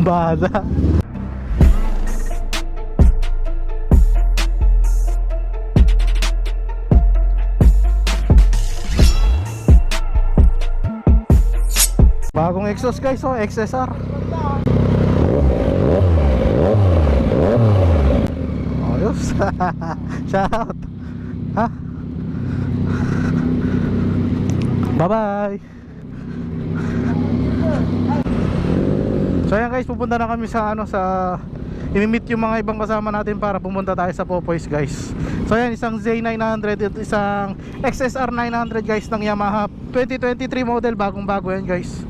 lambada. Bagong exhaust guys, oh, XSR. Ayos. Shout. Ha? Bye-bye. So ayan guys, pupunta na kami sa i-meet yung mga ibang kasama natin para pumunta tayo sa Popoy's guys. So ayan, isang Z900 at isang XSR 900 guys ng Yamaha 2023 model, bagong bago yan guys.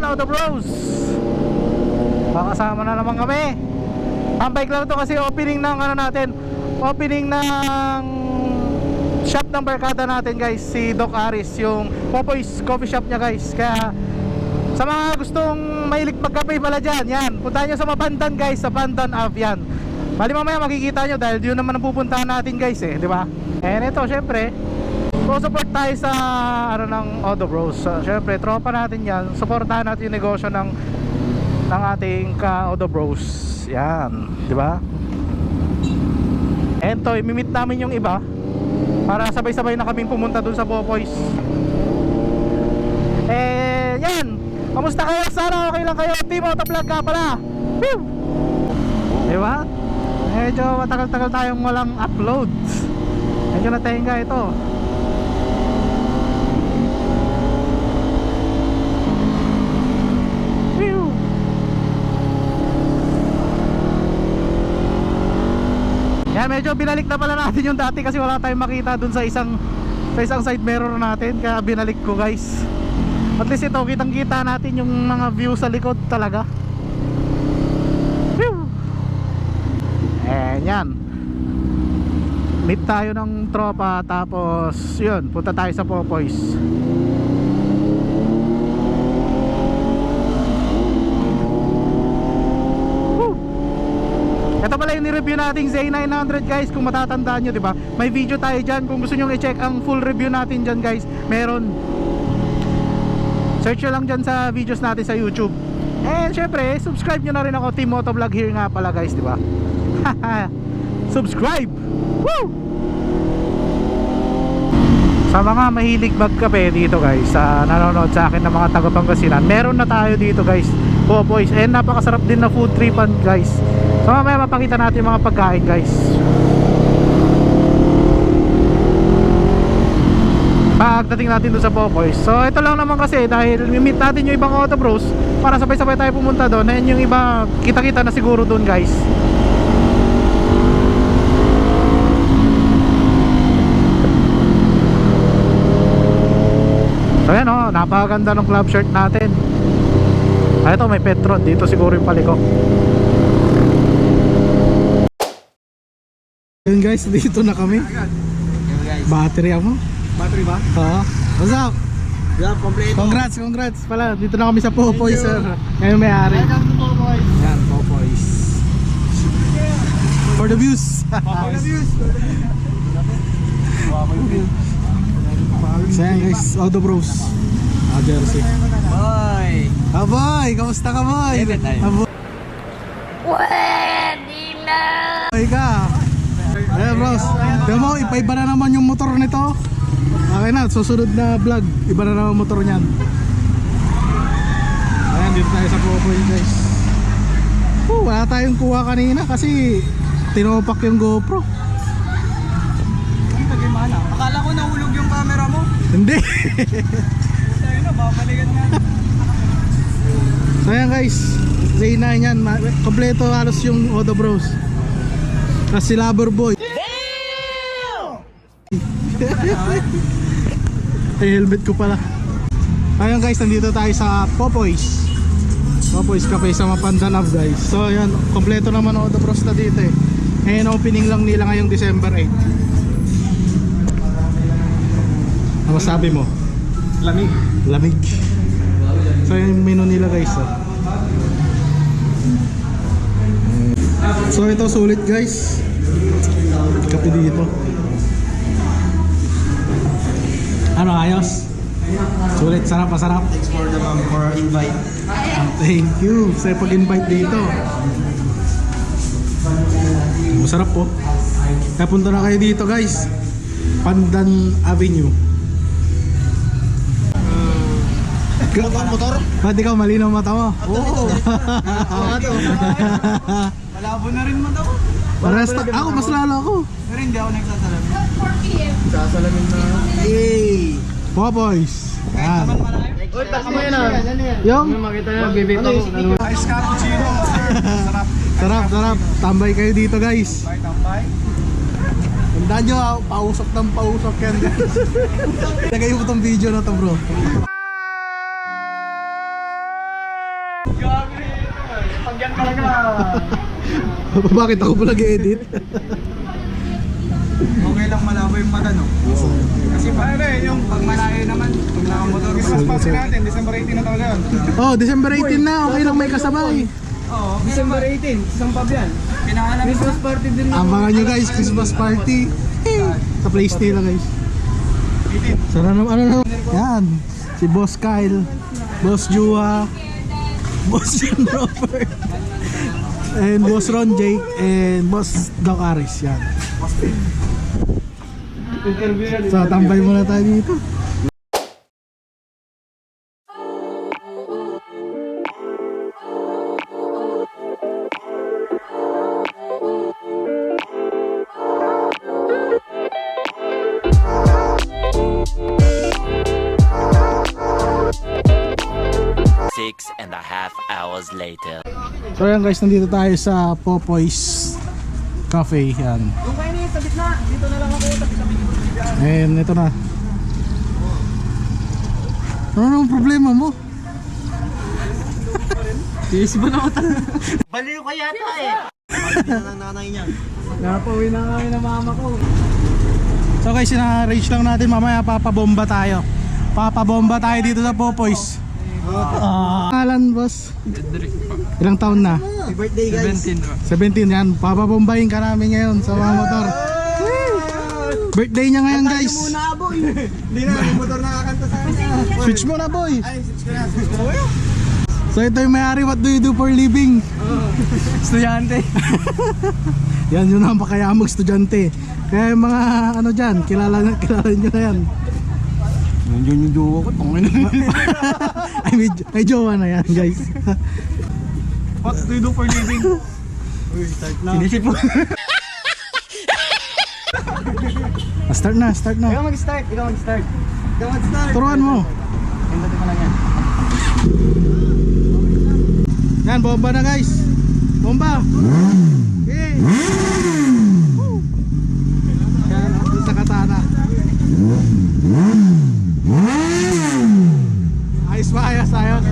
Auto Bros, makasama na naman kami. Ang bike lang to kasi opening ng natin, opening ng shop ng barkada natin guys, si Doc Aris, yung Popoy's coffee shop niya guys. Kaya sa mga gustong mahilig magkape pala dyan, yan, puntahan nyo sa Mapandan guys, sa Pandan Ave yan. Bali mamaya makikita nyo dahil yun naman ang pupuntahan natin guys di ba? And ito syempre support tayo sa ng Auto Bros. Syempre tropa natin yan, supportahan natin yung negosyo ng ating ka-Auto Bros. Yan, di ba? And to, imimit namin yung iba para sabay-sabay na kaming pumunta dun sa Popoy's. Yan, kamusta kayo? Sana okay lang kayo. Team Autovlog ka pala. Woo! Di ba? Medyo matagal-tagal tayong walang upload. Medyo natenga ito. Yan, medyo binalik na pala natin yung dati kasi wala tayong makita dun sa isang side mirror natin, kaya binalik ko guys. At least ito, kitang kita natin yung mga view sa likod talaga. Yan, meet tayo ng tropa, tapos yun, punta tayo sa Popoy's. Ito pala yung ni-review nating Z900 guys, kung matatandaan nyo, diba? May video tayo dyan, kung gusto nyo i-check ang full review natin dyan guys, meron. Search nyo lang dyan sa videos natin sa YouTube. And syempre, subscribe nyo na rin ako, Team Autovlog here nga pala guys, diba? Subscribe! Woo! Sa mga mahilig magkape dito guys, nanonood sa akin ng mga taga Pangasinan, meron na tayo dito guys, Popoy's. And napakasarap din na food tripan guys. So mamaya mapakita natin mga pagkain guys. Pagdating natin doon sa Popoy's. So ito lang naman kasi dahil meet natin yung ibang Auto Bros para sabay-sabay tayo pumunta doon. And yung iba kita-kita na siguro doon guys. So yan napakaganda ng club shirt natin. Ito may Petron, dito siguro yung paliko. Yun guys, dito na kami. Battery ako. Battery ba? Oo. What's up? Yeah, kompleto. Congrats pala. Dito na kami sa Popoy's sir. Ngayon may-ari. Yan, Popoy's. For the views. For the views. So yan guys, Auto Bros. Jersey. Boy! Boy! Kamusta ka boy? Pwede na! Boy ka! Eh bros, tignan mo, iba na naman yung motor nito. Okay na, susunod na vlog, iba na naman motor niyan. Ayan, dito tayo sa Popoy guys. Wala tayong kuha kanina kasi tinopak yung GoPro. Akala ko nahulog yung camera mo. Hindi. Tayo na, babalikan nga. So ayan guys, Z9 yan, kompleto halos yung Auto Bros. Tapos si Loverboy. Ay, helmet ko pala. Ayun guys, nandito tayo sa Popoy's Cafe sa Mapandan Ave guys. So ayan, kompleto naman ang Auto Bros na dito eh. Ngayon opening lang nila ngayong December 8. masabi mo? Lamig. Lamig. So yung menu nila guys. Oh. So ito sulit guys. Kape dito. Ano ayos? Sulit, sarap, masarap. Thanks for the for invite. Thank you sa pag-invite dito. Masarap po. Kaya punta na kayo dito guys. Pandan Avenue. Motor? Ba't ikaw malinaw mata mo? Oo. Malabo na rin mo daw. Parehas ako, mas lalo ako. Pero hindi ako nagsasalamin. Sasalamin na. Hey! Boys. Yan. Uy, takas mo yun ah. Yung? Makita niyo, bibig ako. Ice cappuccino. Sarap. Sarap, sarap. Tambay kayo dito guys. Tambay. Tandaan nyo, pausok ng pausok yan guys. Lagay mo itong video na to bro. Pagyan talaga. Bakit ako pa nag-edit? Okay lang malabo yung mata, no? Kasi pare, yung pag malayo naman, pag nakamotor ka. Christmas party natin, December 18 na talaga yun. Oh, December 18 na. Okay lang may kasabay. Oo, December 18, isang pub yan. Pinaalam Christmas party din. Abangan nyo guys, Christmas party. Sa place nila guys. Sana naman, ano naman. Yan. Si Boss Kyle, Boss Jua, Boss John Robert, and Boss Ron Jake, and Boss Doc Aris. Yan. So, tambay muna tayo dito. Six and a half hours later. So yan guys, nandito tayo sa Popoy's Cafe. Yan. Yung kayo niya sa gitna, dito na lang ako, tabi-tabi ko. And ito na. Ano naman problema mo? Tiis ba na ako Baliw ka yata eh. nanay niya. Napauwi na kami ng mama ko. So guys, sina-arrange lang natin, mamaya papabomba tayo. Papabomba tayo dito sa Popoy's. Pangalan boss? Ilang taon na? Happy birthday guys. 17 yan. Papabombahin ka namin ngayon sa mga motor. Birthday niya ngayon guys. Muna boy. Hindi na, yung motor nakakanta sa kanya. Switch mo na boy. Ay, switch ko na, switch ko. So ito yung may-ari, what do you do for living? Estudyante. Yan yun ang pakayamang estudyante. Kaya yung mga ano dyan, kilala nyo na yan. Nandiyan yung jowa ko, tongin na. Ay, may jowa na yan guys. What do you do for living? Uy, start na. Sinisip mo. Start na, start na. Ikaw mag-start, ikaw mag-start. Ikaw mag-start. Turuan mo. Pindutin mo lang yan. Yan, bomba na guys. Bomba. Okay. Yan, doon sa katana. Ayos ba? Ayos, ayos.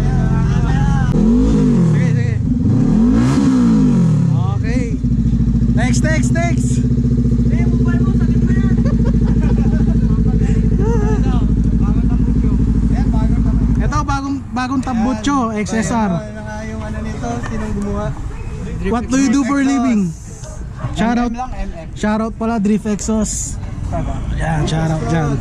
Sige, sige. Okay. Next, next, next. Ito, bagong tambutso, XSR. Yung ano nito, sinong gumawa? What do you do for living? Shoutout. MM lang, MM. Shoutout pala, Drift Exos. Yan, shoutout dyan.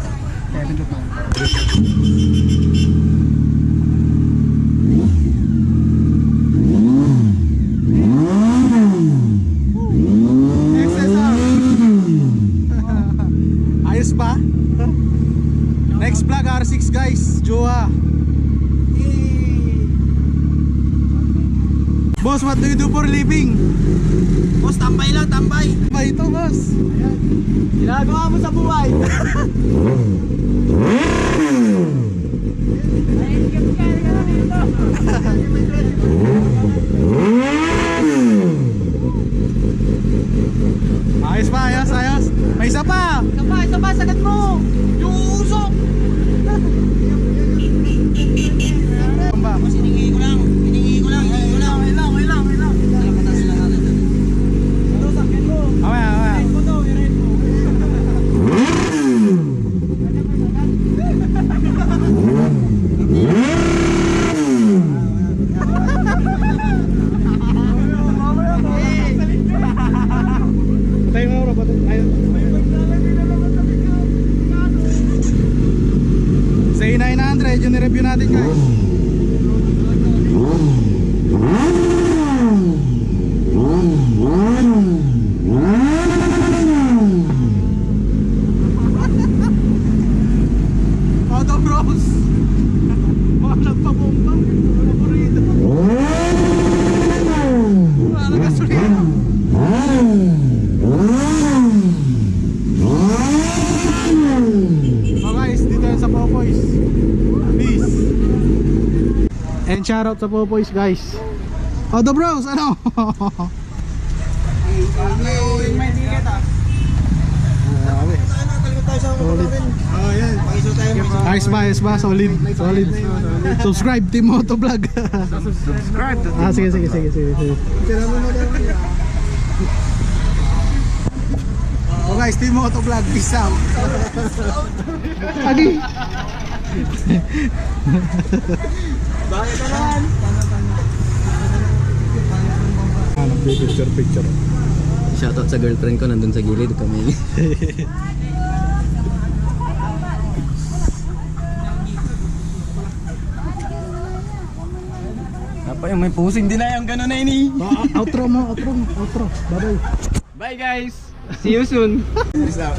XSR. Ayos ba? Next vlog R6 guys, Joa. Boss, what do you do for living? Boss, tambay lang, tambay. Ba ito, boss? Ginagawa mo sa buhay. Ayos pa, ayos, ayos. May isa pa. Isa pa, sagat mo. Yung usok. Bomba. Boss, hiningi ko lang. Wait lang. Pataas lang natin. Ito, sakyan mo. Away, away. I-ride mo. shoutout sa Popoys guys. The bros, ano? May ticket ah. Grabe. Solid. Oh, yan. Pakiso tayo. Ayos ba? Solid. Subscribe Team Moto Vlog. Subscribe. Sige. Oh guys, Team Moto Vlog, peace out. Agi. Bakit ka naman? Picture. Shoutout sa girlfriend ko, nandun sa gilid kami. Apa yung may pusing din na yung gano'n na ini. Outro mo. Bye-bye. Bye guys! See you soon! Peace out.